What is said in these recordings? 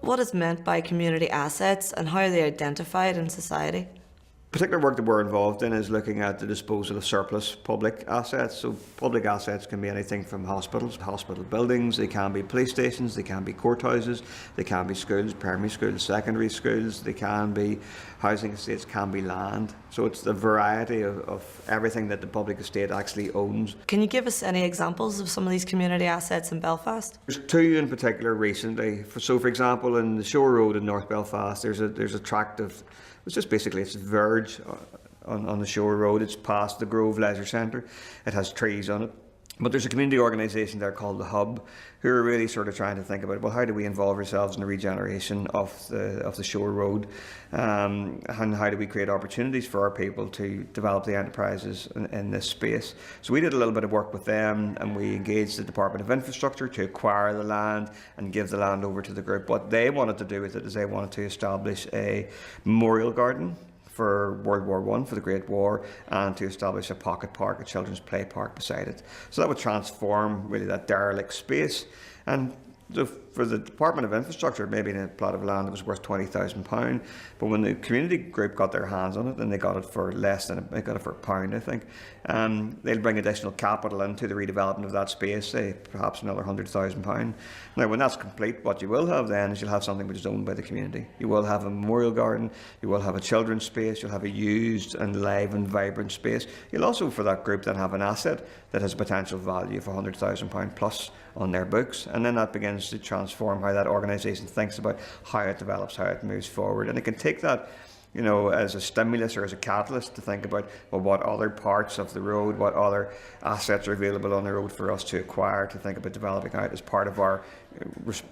What is meant by community assets and how are they identified in society? Particular work that we're involved in is looking at the disposal of surplus public assets. So public assets can be anything from hospitals, hospital buildings, they can be police stations, they can be courthouses, they can be schools, primary schools, secondary schools, they can be housing estates, can be land. So it's the variety of everything that the public estate actually owns. Can you give us any examples of some of these community assets in Belfast? There's two in particular recently. For example, in the Shore Road in North Belfast, there's a tract of, it's just basically it's verge on the Shore Road. It's past the Grove Leisure Centre. It has trees on it. But there's a community organisation there called The Hub, who are really sort of trying to think about, well, how do we involve ourselves in the regeneration of the Shore Road, and how do we create opportunities for our people to develop the enterprises in this space. So we did a little bit of work with them, and we engaged the Department of Infrastructure to acquire the land and give the land over to the group. What they wanted to do with it is they wanted to establish a memorial garden for World War I, for the Great War, and to establish a pocket park, a children's play park beside it. So that would transform really that derelict space. And for the Department of Infrastructure, maybe in a plot of land that was worth £20,000, but when the community group got their hands on it, and they got it for less than they got it for £1, I think, they'll bring additional capital into the redevelopment of that space, say perhaps another £100,000. Now, when that's complete, what you will have then is you'll have something which is owned by the community. You will have a memorial garden, you will have a children's space, you'll have a used and live and vibrant space. You'll also, for that group, then have an asset that has a potential value of £100,000 plus on their books, and then that begins to transform how that organisation thinks about how it develops, how it moves forward. And it can take that, you know, as a stimulus or as a catalyst to think about, well, what other parts of the road, what other assets are available on the road for us to acquire, to think about developing out as part of our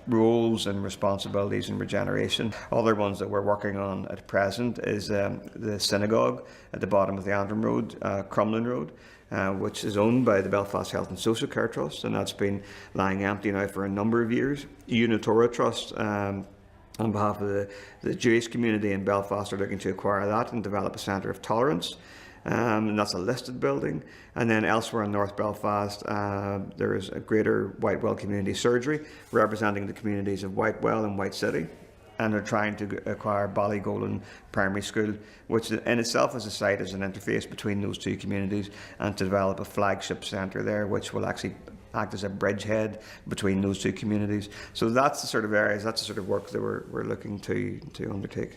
roles and responsibilities in regeneration. Other ones that we're working on at present is the synagogue at the bottom of the Antrim Road, Crumlin Road, which is owned by the Belfast Health and Social Care Trust, and that's been lying empty now for a number of years. Unitora Trust, on behalf of the Jewish community in Belfast, are looking to acquire that and develop a centre of tolerance. And that's a listed building. And then elsewhere in North Belfast, there is a Greater Whitewell Community Surgery representing the communities of Whitewell and White City, and they're trying to acquire Ballygolden Primary School, which in itself is a site as an interface between those two communities, and to develop a flagship centre there which will actually act as a bridgehead between those two communities. So that's the sort of areas, that's the sort of work that we're looking to undertake.